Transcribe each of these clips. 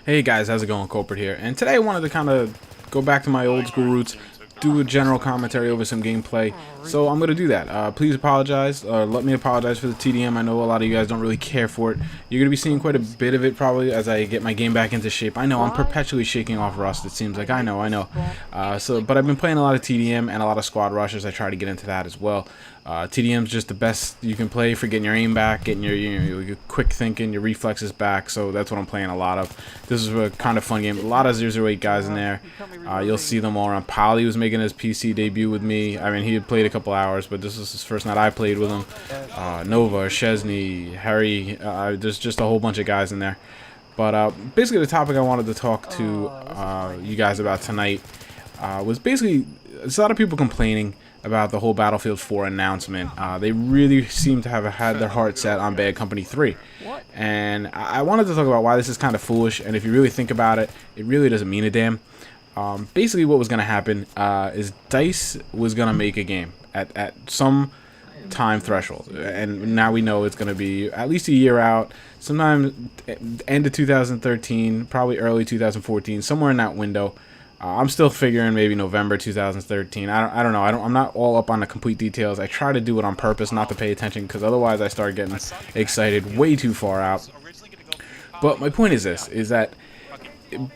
Hey guys, how's it going? Kulprit here, and today I wanted to kind of go back to my old school roots, do a general commentary over some gameplay. So I'm gonna do that. Please apologize, let me apologize for the TDM. I know a lot of you guys don't really care for it. You're gonna be seeing quite a bit of it probably as I get my game back into shape. I know I'm perpetually shaking off rust. It seems like I know. But I've been playing a lot of TDM and a lot of squad rushes. I try to get into that as well. TDM's just the best you can play for getting your aim back, getting your quick thinking, your reflexes back. So that's what I'm playing a lot of. This is a kind of fun game. A lot of 008 guys in there. You'll see them all around. Polly was making his PC debut with me. I mean, he had played a couple hours, but this was his first night I played with him. Nova, Chesney, Harry. There's just a whole bunch of guys in there. But basically, the topic I wanted to talk to you guys about tonight was basically there's a lot of people complaining about the whole Battlefield 4 announcement. They really seem to have had their heart set on Bad Company 3. And I wanted to talk about why this is kind of foolish, and if you really think about it, it really doesn't mean a damn. Basically what was going to happen is DICE was going to make a game at some time threshold, and now we know it's going to be at least a year out, sometime end of 2013, probably early 2014, somewhere in that window. I'm still figuring maybe November 2013. I don't know. I'm not all up on the complete details. I try to do it on purpose, not to pay attention, because otherwise I start getting excited way too far out. But my point is this: is that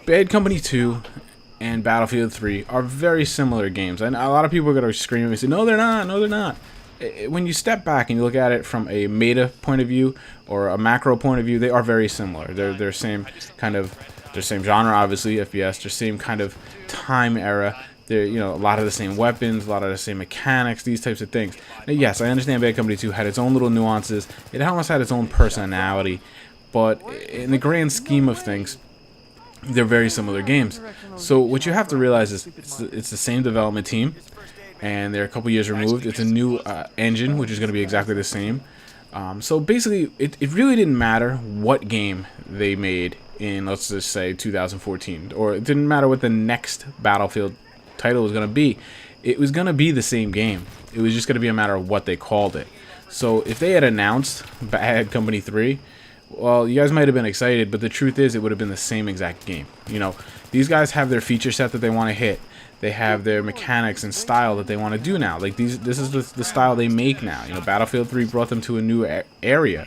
Bad Company 2 and Battlefield 3 are very similar games, and a lot of people are gonna scream and say, "No, they're not. No, they're not." When you step back and you look at it from a meta point of view or a macro point of view, they are very similar. They're same kind of. They're same genre, obviously, FPS. They're same kind of time era. They're, a lot of the same weapons, a lot of the same mechanics, these types of things. Now, yes, I understand Bad Company 2 had its own little nuances. It almost had its own personality. But in the grand scheme of things, they're very similar games. So what you have to realize is it's the same development team, and they're a couple years removed. It's a new engine, which is going to be exactly the same. So basically, it really didn't matter what game they made in, let's just say, 2014, or it didn't matter what the next Battlefield title was going to be. It was going to be the same game. It was just going to be a matter of what they called it. So if they had announced Bad Company 3, well, you guys might have been excited, but the truth is it would have been the same exact game. These guys have their feature set that they want to hit. They have their mechanics and style that they want to do now. Like this is the style they make now. Battlefield 3 brought them to a new area.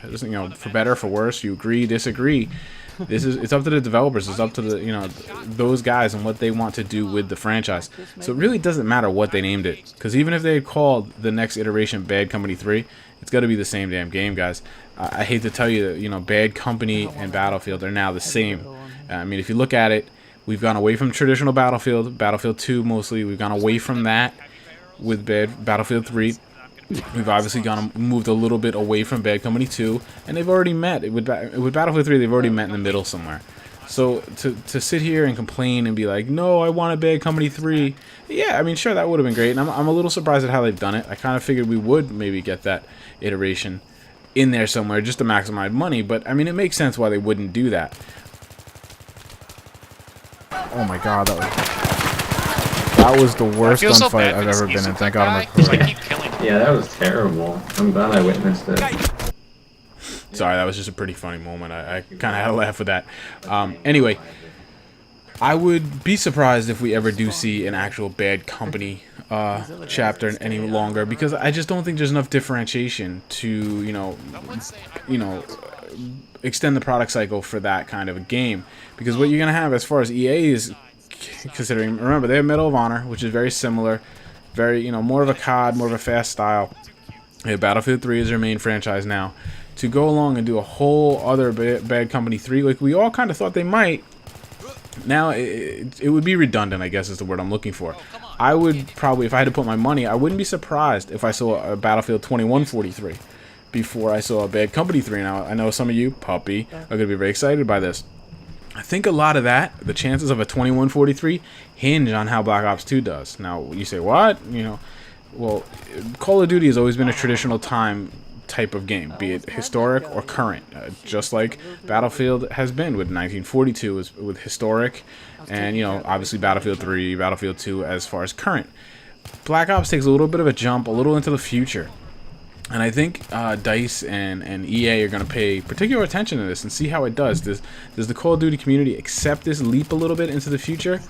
For better, for worse, you agree, disagree. It's up to the developers. It's up to those guys and what they want to do with the franchise. So it really doesn't matter what they named it, because even if they had called the next iteration Bad Company 3, it's got to be the same damn game, guys. I hate to tell you that Bad Company and Battlefield are now the same. I mean, if you look at it, we've gone away from traditional Battlefield 2 mostly. We've gone away from that with Battlefield 3. We've obviously moved a little bit away from Bad Company 2, and they've already met. With Battlefield 3, they've already met in the middle somewhere. So to sit here and complain and be like, no, I want a Bad Company 3, yeah, I mean, sure, that would have been great. And I'm a little surprised at how they've done it. I kind of figured we would maybe get that iteration in there somewhere just to maximize money, but I mean, it makes sense why they wouldn't do that. Oh my god, that was the worst gunfight I've ever been in. Thank God I'm recording. Yeah, that was terrible. I'm glad I witnessed it. Sorry, that was just a pretty funny moment. I kind of had to laugh with that. Anyway, I would be surprised if we ever do see an actual Bad Company chapter any longer, because I just don't think there's enough differentiation to, extend the product cycle for that kind of a game. Because what you're going to have as far as EA is considering, remember, they have Medal of Honor, which is very similar, very, more of a COD, more of a fast style. Battlefield 3 is their main franchise now. To go along and do a whole other Bad Company 3, like we all kind of thought they might, now it would be redundant, I guess is the word I'm looking for. I would probably, if I had to put my money, I wouldn't be surprised if I saw a Battlefield 2143 before I saw a Bad Company 3. Now, I know some of you, puppy, are going to be very excited by this. I think a lot of that, the chances of a 2143, hinge on how Black Ops 2 does. Now, you say, what? Well, Call of Duty has always been a traditional time type of game, be it historic or current, just like Battlefield has been with 1942 with historic, and obviously Battlefield 3, Battlefield 2 as far as current. Black Ops takes a little bit of a jump, a little into the future. And I think DICE and EA are going to pay particular attention to this and see how it does. Does the Call of Duty community accept this leap a little bit into the future?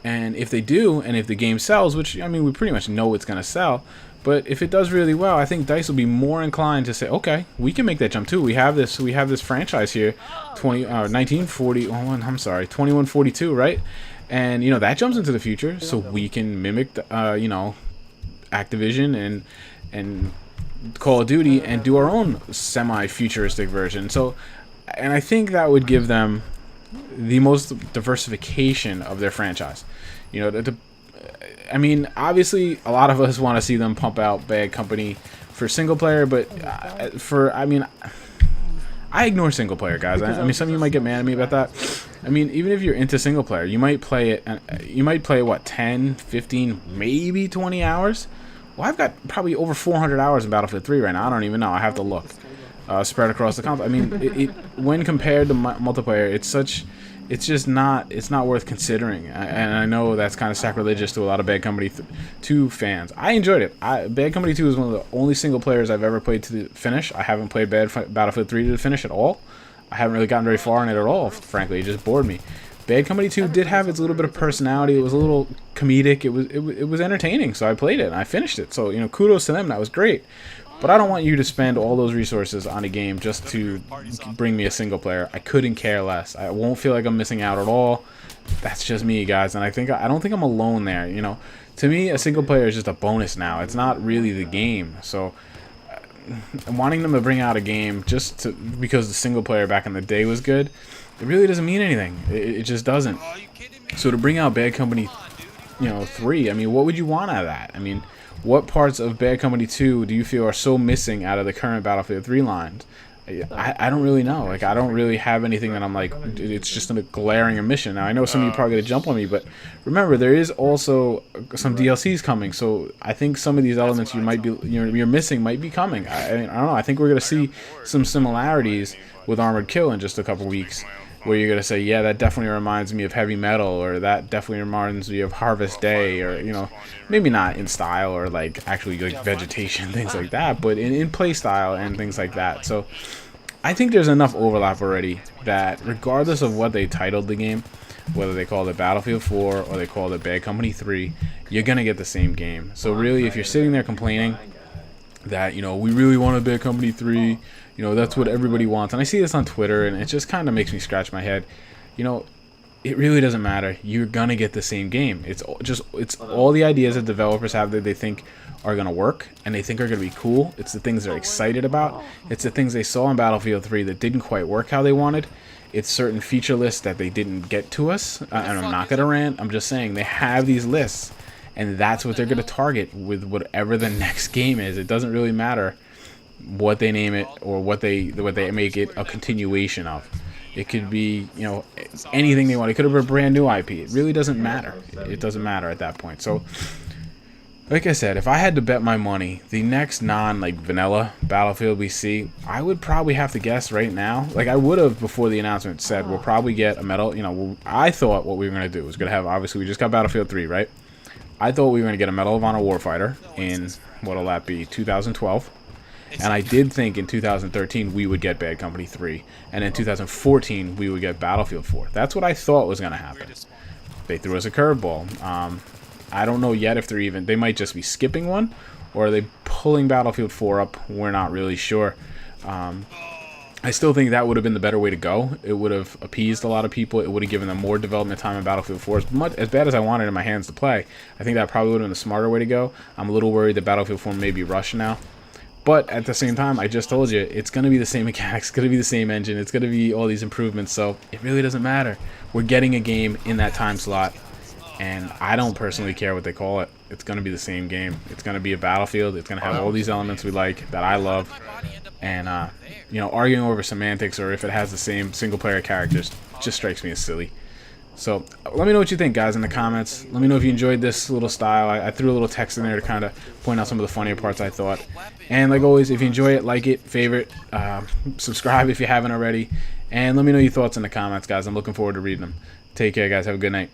And if they do, and if the game sells, which, I mean, we pretty much know it's going to sell, but if it does really well, I think DICE will be more inclined to say, okay, we can make that jump too. We have this franchise here, 2142, right? And, you know, that jumps into the future, so we can mimic, you know, Activision and Call of Duty and do our own semi-futuristic version. So, and I think that would give them the most diversification of their franchise. You know, I mean, obviously, a lot of us want to see them pump out Bad Company for single player, but I mean, I ignore single player, guys. I mean, some of you might get mad at me about that. I mean, even if you're into single player, you might play it. You might play what, 10, 15, maybe 20 hours. Well, I've got probably over 400 hours in Battlefield 3 right now. I don't even know. I have to look. Spread across the comp. I mean, when compared to multiplayer, it's just not worth considering. And I know that's kind of sacrilegious to a lot of Bad Company 2 fans. I enjoyed it. Bad Company 2 is one of the only single players I've ever played to the finish. I haven't played Battlefield 3 to the finish at all. I haven't really gotten very far in it at all, frankly. It just bored me. Bad Company 2 did have its little bit of personality. It was a little comedic. It was entertaining, so I played it and I finished it. So, you know, kudos to them. That was great. But I don't want you to spend all those resources on a game just to bring me a single player. I couldn't care less. I won't feel like I'm missing out at all. That's just me, guys. And I don't think I'm alone there. You know, to me, a single player is just a bonus now. It's not really the game. So, wanting them to bring out a game because the single player back in the day was good, it really doesn't mean anything. It just doesn't. So to bring out Bad Company, you know, 3, I mean, what would you want out of that? I mean, what parts of Bad Company 2 do you feel are so missing out of the current Battlefield 3 lines? I don't really know. Like, I don't really have anything that I'm like, it's just a glaring omission. Now, I know some of you probably going to jump on me, but remember, there is also some DLCs coming, so I think some of these elements you're missing might be coming. I don't know. I think we're going to see some similarities with Armored Kill in just a couple weeks, where you're going to say, yeah, that definitely reminds me of Heavy Metal, or that definitely reminds me of Harvest Day, or, you know, maybe not in style or like actually like vegetation, things like that, but in play style and things like that. So I think there's enough overlap already that regardless of what they titled the game, whether they called it Battlefield 4 or they called it Bad Company 3, you're going to get the same game. So really, if you're sitting there complaining that, you know, we really wanted Bad Company 3, you know, that's what everybody wants. And I see this on Twitter, and it just kind of makes me scratch my head. You know, it really doesn't matter. You're going to get the same game. It's all the ideas that developers have that they think are going to work and they think are going to be cool. It's the things they're excited about. It's the things they saw in Battlefield 3 that didn't quite work how they wanted. It's certain feature lists that they didn't get to us. And I'm not going to rant. I'm just saying they have these lists, and that's what they're going to target with whatever the next game is. It doesn't really matter what they name it or what they make it a continuation of. It could be, you know, anything they want. It could have been a brand new IP. It really doesn't matter. It doesn't matter at that point. So, like I said, if I had to bet my money, the next vanilla Battlefield we see, I would probably have to guess right now. Like I would have before the announcement said, we'll probably get a medal. You know, I thought what we were going to do was going to have, obviously, we just got Battlefield 3, right? I thought we were going to get a Medal of Honor Warfighter in, what'll that be, 2012. And I did think in 2013 we would get Bad Company 3. And in 2014 we would get Battlefield 4. That's what I thought was going to happen. They threw us a curveball. I don't know yet if they might just be skipping one, or are they pulling Battlefield 4 up? We're not really sure. I still think that would have been the better way to go. It would have appeased a lot of people. It would have given them more development time in Battlefield 4. As bad as I wanted in my hands to play, I think that probably would have been the smarter way to go. I'm a little worried that Battlefield 4 may be rushed now. But at the same time, I just told you, it's going to be the same mechanics, it's going to be the same engine, it's going to be all these improvements, so it really doesn't matter. We're getting a game in that time slot, and I don't personally care what they call it. It's going to be the same game. It's going to be a Battlefield. It's going to have all these elements we like, that I love, and, you know, arguing over semantics or if it has the same single-player characters just strikes me as silly. So let me know what you think, guys, in the comments. Let me know if you enjoyed this little style. I threw a little text in there to kind of point out some of the funnier parts I thought. And like always, if you enjoy it, like it, favorite, subscribe if you haven't already. And let me know your thoughts in the comments, guys. I'm looking forward to reading them. Take care, guys. Have a good night.